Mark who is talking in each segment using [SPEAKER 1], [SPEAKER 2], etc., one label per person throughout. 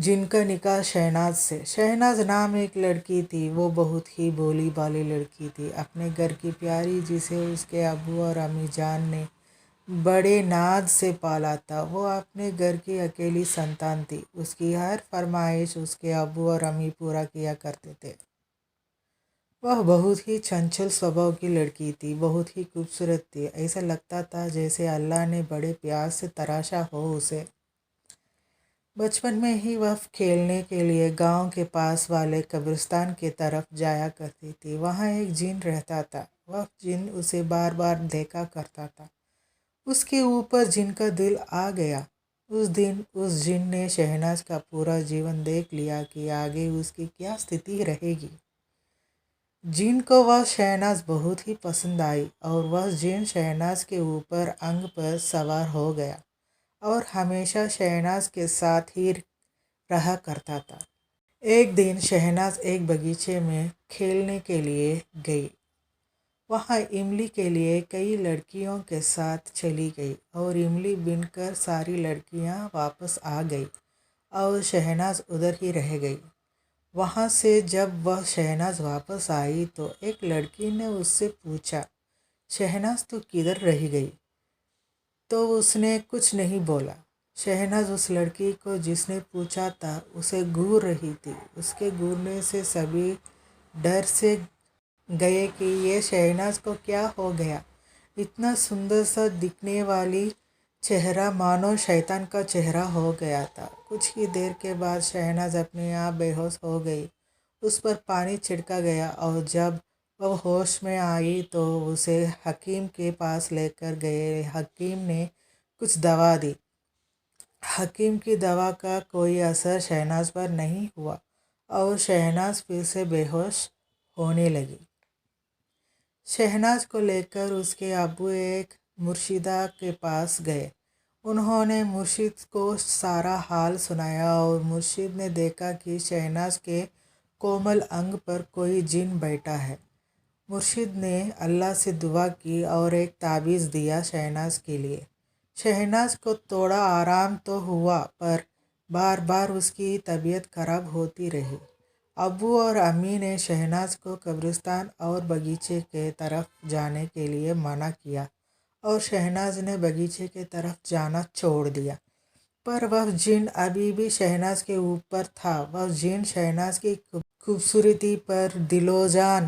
[SPEAKER 1] جن کا نکاح شہناز سے۔ شہناز نام ایک لڑکی تھی، وہ بہت ہی بھولی بھالی لڑکی تھی، اپنے گھر کی پیاری، جسے اس کے ابو اور امی جان نے بڑے ناز سے پالا تھا۔ وہ اپنے گھر کی اکیلی سنتان تھی، اس کی ہر فرمائش اس کے ابو اور امی پورا کیا کرتے تھے۔ وہ بہت ہی چنچل سوبھاؤ کی لڑکی تھی، بہت ہی خوبصورت تھی، ایسا لگتا تھا جیسے اللہ نے بڑے پیار سے تراشا ہو اسے۔ بچپن میں ہی وہ کھیلنے کے لیے گاؤں کے پاس والے قبرستان کی طرف جایا کرتی تھی۔ وہاں ایک جن رہتا تھا، وہ جن اسے بار بار دیکھا کرتا تھا۔ اس کے اوپر جن کا دل آ گیا۔ اس دن اس جن نے شہناز کا پورا جیون دیکھ لیا کہ آگے اس کی کیا استھتی رہے گی۔ جن کو وہ شہناز بہت ہی پسند آئی اور وہ جن شہناز کے اوپر انگ پر سوار ہو گیا اور ہمیشہ شہناز کے ساتھ ہی رہا کرتا تھا۔ ایک دن شہناز ایک باغیچے میں کھیلنے کے لیے گئی۔ وہاں املی کے لیے کئی لڑکیوں کے ساتھ چلی گئی اور املی بن کر ساری لڑکیاں واپس آ گئی اور شہناز ادھر ہی رہ گئی۔ وہاں سے جب وہ شہناز واپس آئی تو ایک لڑکی نے اس سے پوچھا، شہناز تو کدھر رہ گئی؟ تو اس نے کچھ نہیں بولا۔ شہناز اس لڑکی کو جس نے پوچھا تھا اسے گھور رہی تھی۔ اس کے گھورنے سے سبھی ڈر سے گئے کہ یہ شہناز کو کیا ہو گیا۔ اتنا سندر سا دکھنے والی چہرہ مانو شیطان کا چہرہ ہو گیا تھا۔ کچھ ہی دیر کے بعد شہناز اپنے آپ بے ہوش ہو گئی۔ اس پر پانی چھڑکا گیا اور جب وہ ہوش میں آئی تو اسے حکیم کے پاس لے کر گئے۔ حکیم نے کچھ دوا دی۔ حکیم کی دوا کا کوئی اثر شہناز پر نہیں ہوا اور شہناز پھر سے بے ہوش ہونے لگی۔ شہناز کو لے کر اس کے ابو ایک مرشدہ کے پاس گئے۔ انہوں نے مرشد کو سارا حال سنایا اور مرشد نے دیکھا کہ شہناز کے کومل انگ پر کوئی جن بیٹھا ہے۔ مرشد نے اللہ سے دعا کی اور ایک تعویذ دیا شہناز کے لیے۔ شہناز کو تھوڑا آرام تو ہوا پر بار بار اس کی طبیعت خراب ہوتی رہی۔ ابو اور امی نے شہناز کو قبرستان اور باغیچے کے طرف جانے کے لیے منع کیا اور شہناز نے باغیچے کی طرف جانا چھوڑ دیا۔ پر وہ جن ابھی بھی شہناز کے اوپر تھا۔ وہ جن شہناز کی خوبصورتی پر دل و جان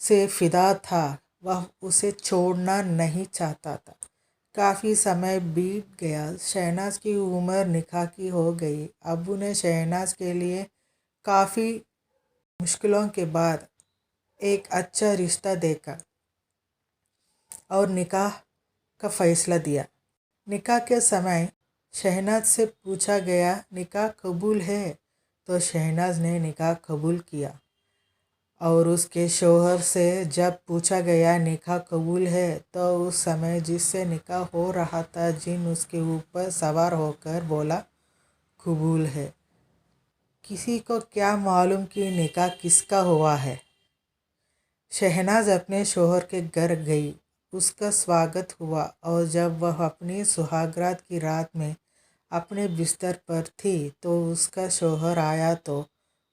[SPEAKER 1] سے فدا تھا۔ وہ اسے چھوڑنا نہیں چاہتا تھا۔ کافی سمے بیت گیا۔ شہناز کی عمر نکاح کی ہو گئی۔ ابو نے شہناز کے لیے کافی مشکلوں کے بعد ایک اچھا رشتہ دیکھا اور نکاح کا فیصلہ دیا۔ نکاح کے سمے شہناز سے پوچھا گیا، نکاح قبول ہے؟ تو شہناز نے نکاح قبول کیا اور اس کے شوہر سے جب پوچھا گیا نکاح قبول ہے تو اس سمے جس سے نکاح ہو رہا تھا جن اس کے اوپر سوار ہو کر بولا، قبول ہے۔ کسی کو کیا معلوم کہ نکاح کس کا ہوا ہے۔ شہناز اپنے شوہر کے گھر گئی، اس کا سواگت ہوا اور جب وہ اپنی سہاگرات کی رات میں اپنے بستر پر تھی تو اس کا شوہر آیا تو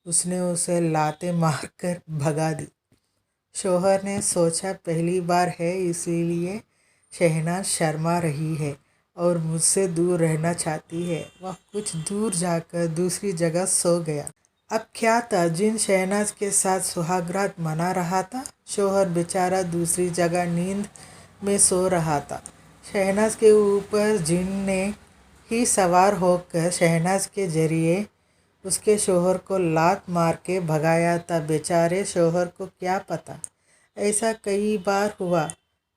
[SPEAKER 1] اس نے اسے لاتیں مار کر بھگا دی۔ شوہر نے سوچا پہلی بار ہے اسی لیے شہناز شرما رہی ہے اور مجھ سے دور رہنا چاہتی ہے۔ وہ کچھ دور جا کر دوسری جگہ سو گیا۔ اب کیا تھا، جن شہناز کے ساتھ سہاگرات منا رہا تھا، شوہر بیچارہ دوسری جگہ نیند میں سو رہا تھا۔ شہناز کے اوپر جن نے ہی سوار ہو کر شہناز کے ذریعے اس کے شوہر کو لات مار کے بھگایا تھا۔ بیچارے شوہر کو کیا پتہ۔ ایسا کئی بار ہوا۔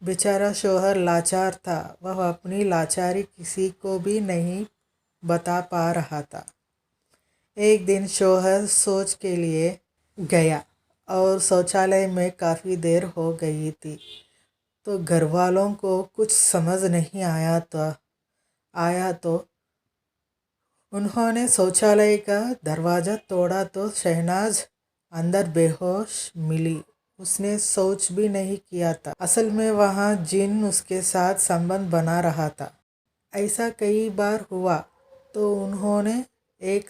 [SPEAKER 1] بیچارہ شوہر لاچار تھا، وہ اپنی لاچاری کسی کو بھی نہیں بتا پا رہا تھا۔ ایک دن شوہر شوچ کے لیے گیا اور شوچالیہ میں کافی دیر ہو گئی تھی تو گھر والوں کو کچھ سمجھ نہیں آیا تو انہوں نے شوچالیہ کا دروازہ توڑا تو شہناز اندر بے ہوش ملی۔ اس نے شوچ بھی نہیں کیا تھا، اصل میں وہاں جن اس کے ساتھ سنبندھ بنا رہا تھا۔ ایسا کئی بار ہوا تو انہوں نے ایک